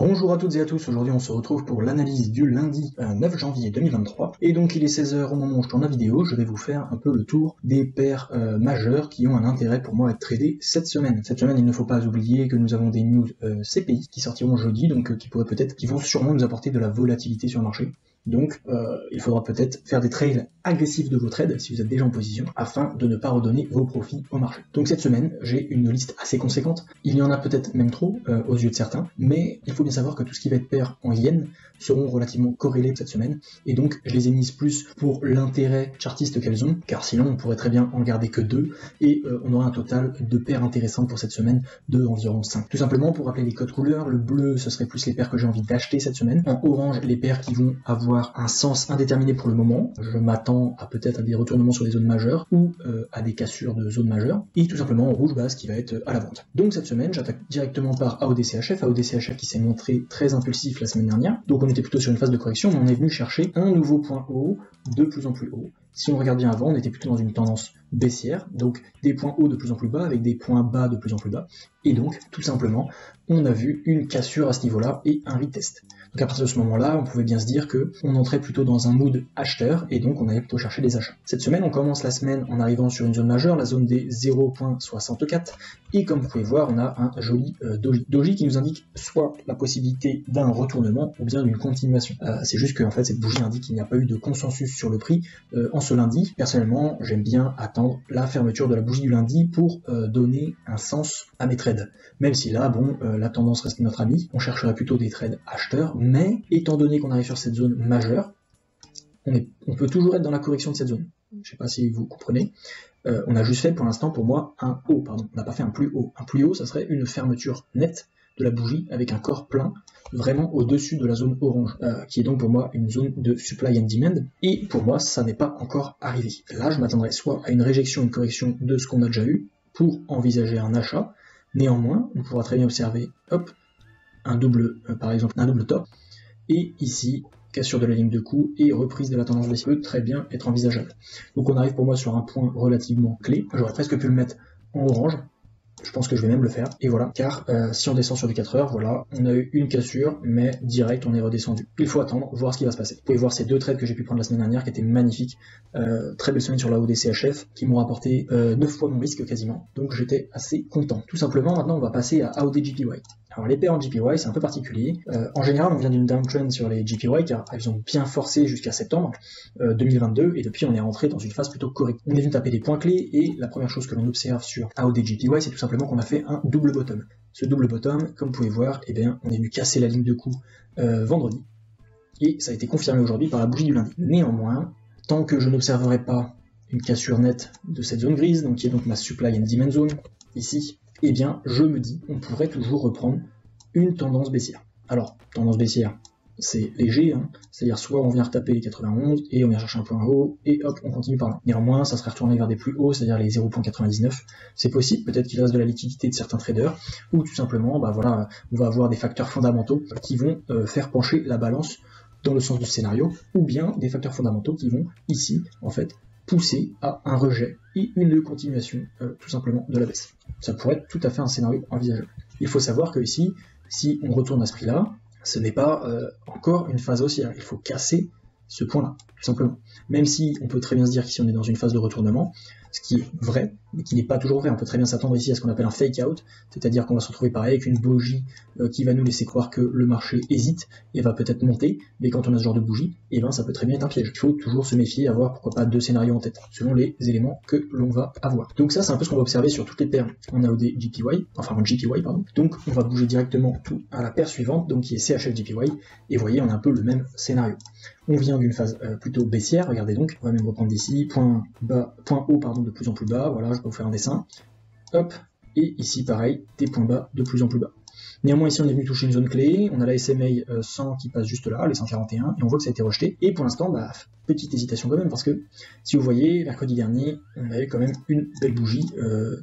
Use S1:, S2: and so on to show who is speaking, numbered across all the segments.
S1: Bonjour à toutes et à tous, aujourd'hui on se retrouve pour l'analyse du lundi 9 janvier 2023, et donc il est 16h au moment où je tourne la vidéo. Je vais vous faire un peu le tour des paires majeures qui ont un intérêt pour moi à être tradées cette semaine. Cette semaine, il ne faut pas oublier que nous avons des news CPI qui sortiront jeudi, donc qui vont sûrement nous apporter de la volatilité sur le marché. Donc il faudra peut-être faire des trails agressifs de vos trades si vous êtes déjà en position afin de ne pas redonner vos profits au marché. Donc cette semaine, j'ai une liste assez conséquente. Il y en a peut-être même trop aux yeux de certains, mais il faut bien savoir que tout ce qui va être pair en yens seront relativement corrélés cette semaine, et donc je les ai mises plus pour l'intérêt chartiste qu'elles ont, car sinon on pourrait très bien en garder que 2, et on aura un total de paires intéressantes pour cette semaine de environ 5. Tout simplement pour rappeler les codes couleurs, le bleu ce serait plus les paires que j'ai envie d'acheter cette semaine, en orange les paires qui vont avoir un sens indéterminé pour le moment, je m'attends à peut-être à des retournements sur les zones majeures, ou à des cassures de zones majeures, et tout simplement en rouge base qui va être à la vente. Donc cette semaine j'attaque directement par AODCHF qui s'est montré très impulsif la semaine dernière, donc on était plutôt sur une phase de correction, mais on est venu chercher un nouveau point haut de plus en plus haut. Si on regarde bien avant, on était plutôt dans une tendance baissière, donc des points hauts de plus en plus bas avec des points bas de plus en plus bas, et donc tout simplement on a vu une cassure à ce niveau-là et un retest. Donc à partir de ce moment-là, on pouvait bien se dire que on entrait plutôt dans un mood acheteur, et donc on allait plutôt chercher des achats. Cette semaine, on commence la semaine en arrivant sur une zone majeure, la zone des 0.64, et comme vous pouvez voir, on a un joli doji. Doji qui nous indique soit la possibilité d'un retournement, ou bien d'une continuation. C'est juste que en fait, cette bougie indique qu'il n'y a pas eu de consensus sur le prix en ce lundi. Personnellement, j'aime bien attendre la fermeture de la bougie du lundi pour donner un sens à mes trades. Même si là, bon, la tendance reste notre amie, on chercherait plutôt des trades acheteurs, mais étant donné qu'on arrive sur cette zone majeure, on peut toujours être dans la correction de cette zone. Je ne sais pas si vous comprenez. On a juste fait pour l'instant pour moi un haut, pardon. On n'a pas fait un plus haut. Un plus haut, ça serait une fermeture nette de la bougie avec un corps plein, vraiment au-dessus de la zone orange, qui est donc pour moi une zone de supply and demand, et pour moi ça n'est pas encore arrivé. Là je m'attendrais soit à une réjection, une correction de ce qu'on a déjà eu, pour envisager un achat. Néanmoins, on pourra très bien observer, hop, un double, par exemple un double top, et ici, cassure de la ligne de coup et reprise de la tendance baissière peut très bien être envisageable. Donc on arrive pour moi sur un point relativement clé, j'aurais presque pu le mettre en orange, je pense que je vais même le faire, et voilà, car si on descend sur du 4 heures, voilà, on a eu une cassure, mais direct on est redescendu. Il faut attendre, voir ce qui va se passer. Vous pouvez voir ces deux trades que j'ai pu prendre la semaine dernière, qui étaient magnifiques, très belle semaine sur la AODCHF, qui m'ont rapporté 9 fois mon risque quasiment, donc j'étais assez content. Tout simplement, maintenant on va passer à AODJPY. Alors les paires en JPY c'est un peu particulier, en général on vient d'une downtrend sur les JPY car elles ont bien forcé jusqu'à septembre 2022 et depuis on est rentré dans une phase plutôt correcte. On est venu taper des points clés et la première chose que l'on observe sur AODJPY c'est tout simplement qu'on a fait un double bottom. Ce double bottom, comme vous pouvez voir, eh bien, on est venu casser la ligne de coup vendredi et ça a été confirmé aujourd'hui par la bougie du lundi. Néanmoins, tant que je n'observerai pas une cassure nette de cette zone grise, donc qui est donc ma supply and demand zone, ici, eh bien, je me dis, on pourrait toujours reprendre une tendance baissière. Alors, tendance baissière, c'est léger, hein, c'est-à-dire soit on vient retaper les 91 et on vient chercher un point haut et hop, on continue par là. Néanmoins, ça serait retourné vers des plus hauts, c'est-à-dire les 0.99. C'est possible, peut-être qu'il reste de la liquidité de certains traders, ou tout simplement, bah voilà, on va avoir des facteurs fondamentaux qui vont faire pencher la balance dans le sens du scénario, ou bien des facteurs fondamentaux qui vont ici, en fait, pousser à un rejet et une continuation tout simplement de la baisse. Ça pourrait être tout à fait un scénario envisageable. Il faut savoir que ici, si on retourne à ce prix-là, ce n'est pas encore une phase haussière. Il faut casser ce point-là, tout simplement. Même si on peut très bien se dire qu'ici on est dans une phase de retournement, ce qui est vrai, mais qui n'est pas toujours vrai. On peut très bien s'attendre ici à ce qu'on appelle un fake out, c'est-à-dire qu'on va se retrouver pareil avec une bougie qui va nous laisser croire que le marché hésite et va peut-être monter, mais quand on a ce genre de bougie, eh ben ça peut très bien être un piège. Il faut toujours se méfier, avoir pourquoi pas deux scénarios en tête, selon les éléments que l'on va avoir. Donc ça c'est un peu ce qu'on va observer sur toutes les paires en AODJPY, enfin en JPY pardon. Donc on va bouger directement tout à la paire suivante, donc qui est CHFJPY, et vous voyez on a un peu le même scénario. On vient d'une phase plutôt baissière, regardez donc, on va même reprendre d'ici, point haut pardon, de plus en plus bas, voilà, je peux vous faire un dessin, hop, et ici pareil, des points bas de plus en plus bas. Néanmoins ici on est venu toucher une zone clé, on a la SMA 100 qui passe juste là, les 141, et on voit que ça a été rejeté, et pour l'instant, bah, petite hésitation quand même, parce que si vous voyez, mercredi dernier, on avait quand même une belle bougie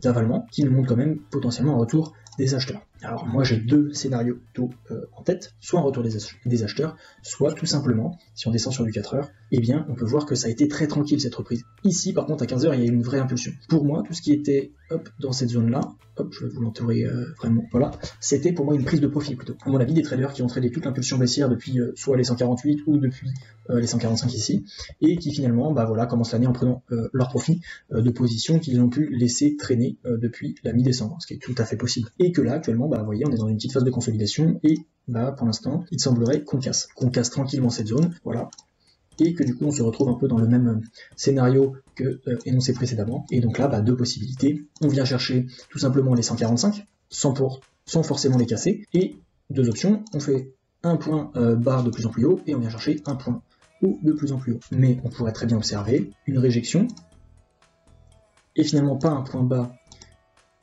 S1: d'avalement, qui nous montre quand même potentiellement un retour des acheteurs. Alors moi j'ai deux scénarios tôt en tête, soit un retour des acheteurs, soit tout simplement, si on descend sur du 4 heures, eh bien on peut voir que ça a été très tranquille cette reprise. Ici par contre à 15 heures il y a une vraie impulsion. Pour moi tout ce qui était dans cette zone là, je vais vous l'entourer vraiment, voilà, c'était pour moi une prise de profit plutôt. À mon avis des traders qui ont tradé toute l'impulsion baissière depuis soit les 148 ou depuis les 145 ici, et qui finalement voilà, commencent l'année en prenant leur profit de position qu'ils ont pu laisser traîner depuis la mi-décembre, ce qui est tout à fait possible. Et que là actuellement, vous voyez, on est dans une petite phase de consolidation et pour l'instant, il semblerait qu'on casse tranquillement cette zone, voilà, et que du coup on se retrouve un peu dans le même scénario que énoncé précédemment. Et donc là, deux possibilités. On vient chercher tout simplement les 145 sans forcément les casser, et deux options, on fait un point barre de plus en plus haut et on vient chercher un point haut de plus en plus haut. Mais on pourrait très bien observer une réjection et finalement pas un point bas,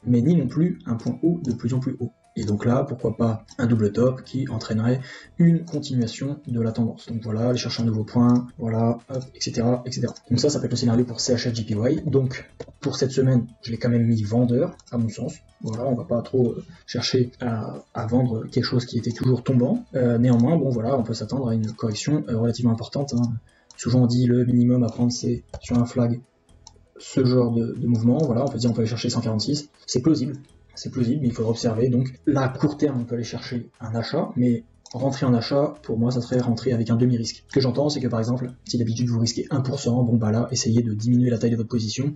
S1: mais ni non plus un point haut de plus en plus haut. Et donc là, pourquoi pas un double top qui entraînerait une continuation de la tendance. Donc voilà, aller chercher un nouveau point, voilà, hop, etc., etc. Donc ça peut être le scénario pour CHF-JPY. Donc pour cette semaine, je l'ai quand même mis vendeur, à mon sens. Voilà, on va pas trop chercher à vendre quelque chose qui était toujours tombant. Néanmoins, voilà, on peut s'attendre à une correction relativement importante. Souvent on dit le minimum à prendre, c'est sur un flag ce genre de mouvement. Voilà, on peut dire on peut aller chercher 146. C'est plausible, mais il faudra observer. Donc là, à court terme, on peut aller chercher un achat, mais rentrer en achat, pour moi, ça serait rentrer avec un demi-risque. Ce que j'entends, c'est que par exemple, si d'habitude vous risquez 1%, là, essayez de diminuer la taille de votre position.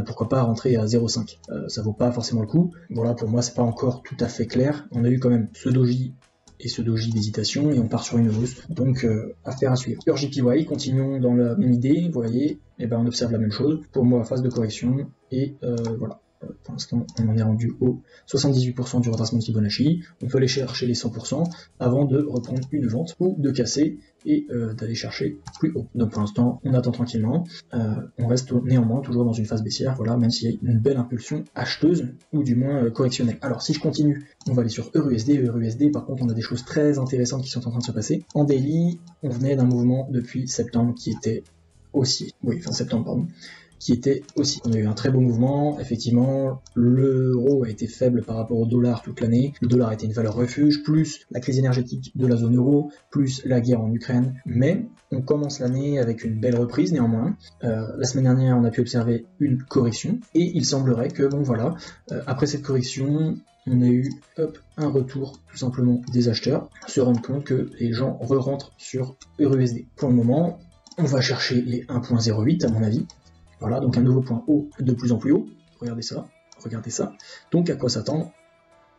S1: Pourquoi pas rentrer à 0,5. Ça vaut pas forcément le coup. Voilà, pour moi, c'est pas encore tout à fait clair. On a eu quand même ce doji et ce doji d'hésitation, et on part sur une hausse, donc affaire à suivre. JPY, continuons dans la même idée, vous voyez, on observe la même chose, pour moi phase de correction, et voilà. Pour l'instant, on en est rendu au 78% du retracement de Fibonacci. On peut aller chercher les 100% avant de reprendre une vente ou de casser et d'aller chercher plus haut. Donc pour l'instant, on attend tranquillement. On reste néanmoins toujours dans une phase baissière, voilà, même s'il y a une belle impulsion acheteuse ou du moins correctionnelle. Alors si je continue, on va aller sur EURUSD. EURUSD, par contre, on a des choses très intéressantes qui sont en train de se passer. En daily, on venait d'un mouvement depuis septembre qui était aussi, fin septembre, pardon, qui était aussi. On a eu un très beau mouvement, effectivement, l'euro a été faible par rapport au dollar toute l'année, le dollar a été une valeur refuge, plus la crise énergétique de la zone euro, plus la guerre en Ukraine, mais on commence l'année avec une belle reprise néanmoins. La semaine dernière, on a pu observer une correction, et il semblerait que, après cette correction, on a eu un retour tout simplement des acheteurs, se rendre compte que les gens re-rentrent sur EURUSD. Pour le moment, on va chercher les 1.08 à mon avis. Voilà, donc un nouveau point haut de plus en plus haut. Regardez ça. Donc à quoi s'attendre?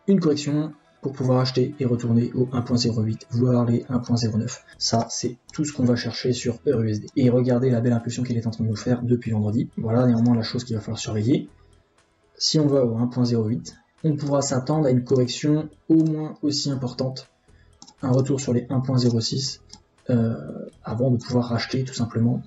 S1: Une correction pour pouvoir acheter et retourner au 1.08, voire les 1.09. Ça, c'est tout ce qu'on va chercher sur EURUSD. Et regardez la belle impulsion qu'il est en train de nous faire depuis vendredi. Voilà néanmoins la chose qu'il va falloir surveiller. Si on va au 1.08, on pourra s'attendre à une correction au moins aussi importante, un retour sur les 1.06, avant de pouvoir racheter tout simplement,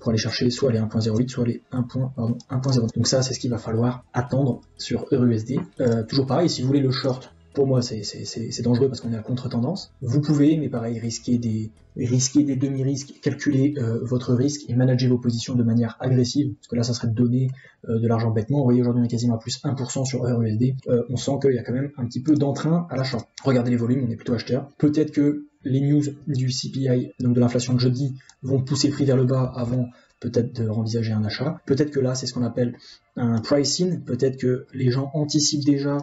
S1: pour aller chercher soit les 1.08, soit les 1.0. Donc ça, c'est ce qu'il va falloir attendre sur EURUSD. Toujours pareil, si vous voulez le short, pour moi, c'est dangereux parce qu'on est à contre-tendance. Vous pouvez, mais pareil, risquer des demi-risques, calculer votre risque et manager vos positions de manière agressive, parce que là, ça serait de donner de l'argent bêtement. Vous voyez, aujourd'hui, on est quasiment à plus 1% sur EURUSD. On sent qu'il y a quand même un petit peu d'entrain à l'achat. Regardez les volumes, on est plutôt acheteur. Peut-être que les news du CPI, donc de l'inflation de jeudi, vont pousser le prix vers le bas avant peut-être de envisager un achat. Peut-être que là, c'est ce qu'on appelle un pricing. Peut-être que les gens anticipent déjà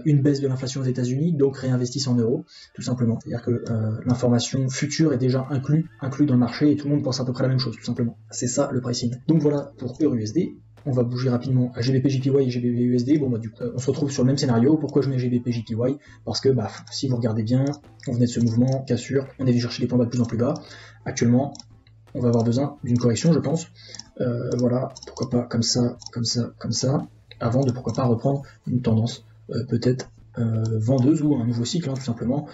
S1: une baisse de l'inflation aux États-Unis, donc réinvestissent en euros, tout simplement. C'est-à-dire que l'information future est déjà inclus dans le marché et tout le monde pense à peu près la même chose, tout simplement. C'est ça le pricing. Donc voilà pour EURUSD. On va bouger rapidement à GBP-JPY et GBP-USD. Du coup, on se retrouve sur le même scénario. Pourquoi je mets GBP-JPY? Parce que, si vous regardez bien, on venait de ce mouvement, cassure, on est venu chercher des points bas de plus en plus bas. Actuellement, on va avoir besoin d'une correction, je pense. Voilà, pourquoi pas comme ça, avant de pourquoi pas reprendre une tendance peut-être vendeuse ou un nouveau cycle, tout simplement.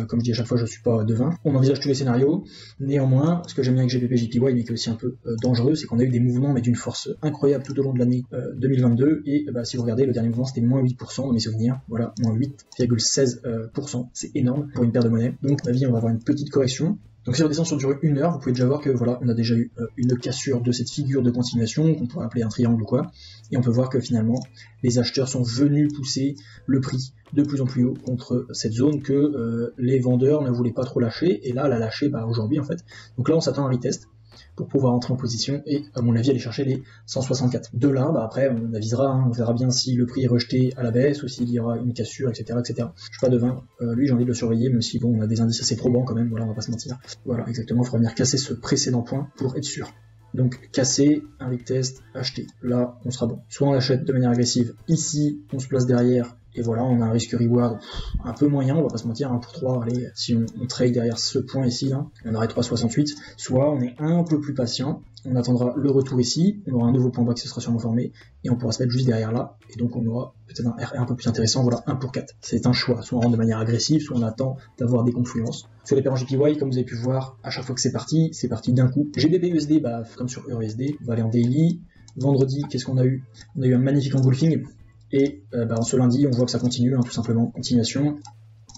S1: Comme je dis à chaque fois, je ne suis pas devin. On envisage tous les scénarios. Néanmoins, ce que j'aime bien avec GBP-JPY, mais qui est aussi un peu dangereux, c'est qu'on a eu des mouvements, mais d'une force incroyable tout au long de l'année 2022. Et si vous regardez, le dernier mouvement, c'était moins 8% dans mes souvenirs. Voilà, moins 8,16%. C'est énorme pour une paire de monnaie. Donc, à mon avis, on va avoir une petite correction. Donc si on redescend sur durée 1 heure, vous pouvez déjà voir que voilà, on a déjà eu une cassure de cette figure de continuation, qu'on pourrait appeler un triangle ou quoi, et on peut voir que finalement, les acheteurs sont venus pousser le prix de plus en plus haut contre cette zone que les vendeurs ne voulaient pas trop lâcher, et là, elle a lâché aujourd'hui en fait. Donc là, on s'attend à un retest pour pouvoir entrer en position et à mon avis aller chercher les 164. De là, après on avisera, hein, on verra bien si le prix est rejeté à la baisse ou s'il y aura une cassure, etc. etc. Je suis pas devin, lui j'ai envie de le surveiller, même si bon on a des indices assez probants quand même, voilà, on va pas se mentir. Voilà, exactement, il faudra venir casser ce précédent point pour être sûr. Donc casser, un retest, acheter. Là, on sera bon. Soit on l'achète de manière agressive, ici on se place derrière, et voilà, on a un risque reward un peu moyen, on va pas se mentir, 1 pour 3, allez, si on trade derrière ce point ici, là, on aurait 3,68, soit on est un peu plus patient, on attendra le retour ici, on aura un nouveau point bas qui se sera sûrement formé, et on pourra se mettre juste derrière là, et donc on aura peut-être un RR un peu plus intéressant, voilà, 1 pour 4. C'est un choix, soit on rentre de manière agressive, soit on attend d'avoir des confluences. Sur les paires en JPY, comme vous avez pu voir, à chaque fois que c'est parti d'un coup. GBP USD, comme sur EURUSD, on va aller en daily. Vendredi, qu'est-ce qu'on a eu? On a eu un magnifique engulfing. Et ce lundi, on voit que ça continue, hein, tout simplement, continuation.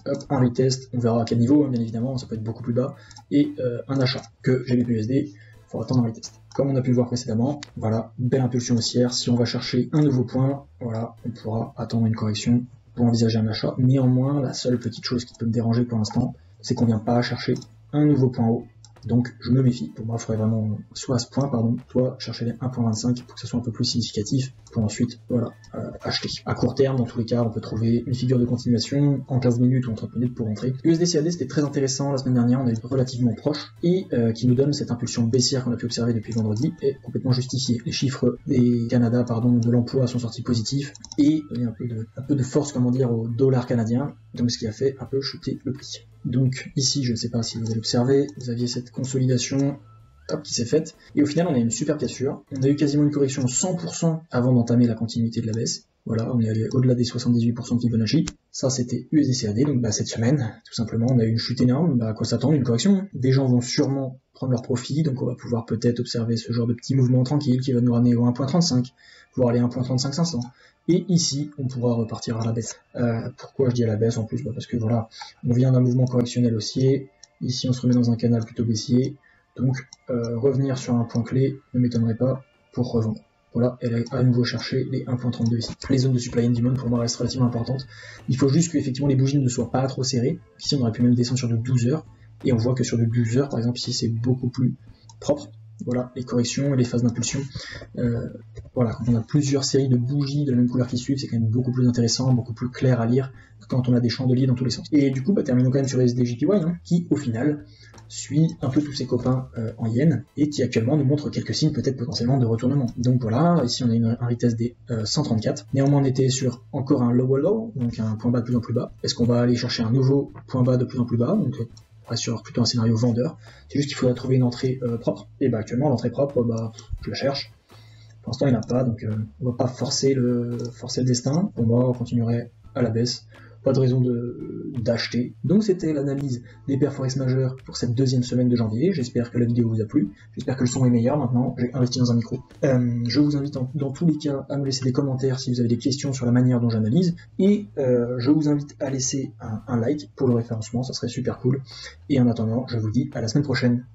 S1: Hop, un retest, on verra à quel niveau, hein, bien évidemment, ça peut être beaucoup plus bas. Et un achat que GBP-USD, il faut attendre un retest. Comme on a pu le voir précédemment, voilà, belle impulsion haussière. Si on va chercher un nouveau point, voilà, on pourra attendre une correction pour envisager un achat. Néanmoins, la seule petite chose qui peut me déranger pour l'instant, c'est qu'on ne vient pas chercher un nouveau point haut. Donc je me méfie. Pour moi, il faudrait vraiment soit à ce point, soit chercher les 1.25 pour que ça soit un peu plus significatif, pour ensuite acheter. À court terme, dans tous les cas, on peut trouver une figure de continuation en 15 minutes ou en 30 minutes pour entrer. USD-CAD, c'était très intéressant la semaine dernière, on a eu relativement proche, et qui nous donne cette impulsion baissière qu'on a pu observer depuis vendredi, est complètement justifiée. Les chiffres des Canada, de l'emploi sont sortis positifs, et il y a un peu de force, comment dire, au dollar canadien, donc ce qui a fait un peu chuter le prix. Donc ici, je ne sais pas si vous allez observer, vous aviez cette consolidation qui s'est faite, et au final on a une super cassure, on a eu quasiment une correction 100% avant d'entamer la continuité de la baisse, voilà, on est allé au-delà des 78% de Fibonacci, ça c'était USD-CAD, donc cette semaine, tout simplement, on a eu une chute énorme, à quoi s'attendre, une correction, des gens vont sûrement prendre leur profit, donc on va pouvoir peut-être observer ce genre de petit mouvement tranquille qui va nous ramener au 1.35, voire aller à 1.35500. Et ici, on pourra repartir à la baisse. Pourquoi je dis à la baisse en plus? Parce que voilà, on vient d'un mouvement correctionnel haussier. Ici, on se remet dans un canal plutôt baissier. Donc, revenir sur un point clé ne m'étonnerait pas pour revendre. Voilà, elle a à nouveau cherché les 1.32 ici. Les zones de supply and demand pour moi restent relativement importantes. Il faut juste que effectivement les bougies ne soient pas trop serrées. Ici, on aurait pu même descendre sur de 12 heures. Et on voit que sur de 12 heures, par exemple, ici, c'est beaucoup plus propre. Voilà, les corrections et les phases d'impulsion. Voilà, quand on a plusieurs séries de bougies de la même couleur qui suivent, c'est quand même beaucoup plus intéressant, beaucoup plus clair à lire que quand on a des chandeliers dans tous les sens. Et du coup, terminons quand même sur les SDJPY, hein, qui au final suit un peu tous ses copains en yens et qui actuellement nous montre quelques signes peut-être potentiellement de retournement. Donc voilà, ici on a un retest des 134. Néanmoins, on était sur encore un lower low, donc un point bas de plus en plus bas. Est-ce qu'on va aller chercher un nouveau point bas de plus en plus bas? Donc sur plutôt un scénario vendeur, c'est juste qu'il faudra trouver une entrée propre, et actuellement l'entrée propre, je la cherche, pour l'instant il n'y en a pas, donc on va pas forcer le destin, pour moi on continuerait à la baisse, pas de raison d'acheter. Donc c'était l'analyse des paires forex majeures pour cette deuxième semaine de janvier, j'espère que la vidéo vous a plu, j'espère que le son est meilleur maintenant, j'ai investi dans un micro. Je vous invite dans tous les cas à me laisser des commentaires si vous avez des questions sur la manière dont j'analyse, et je vous invite à laisser un like pour le référencement, ça serait super cool, et en attendant, je vous dis à la semaine prochaine.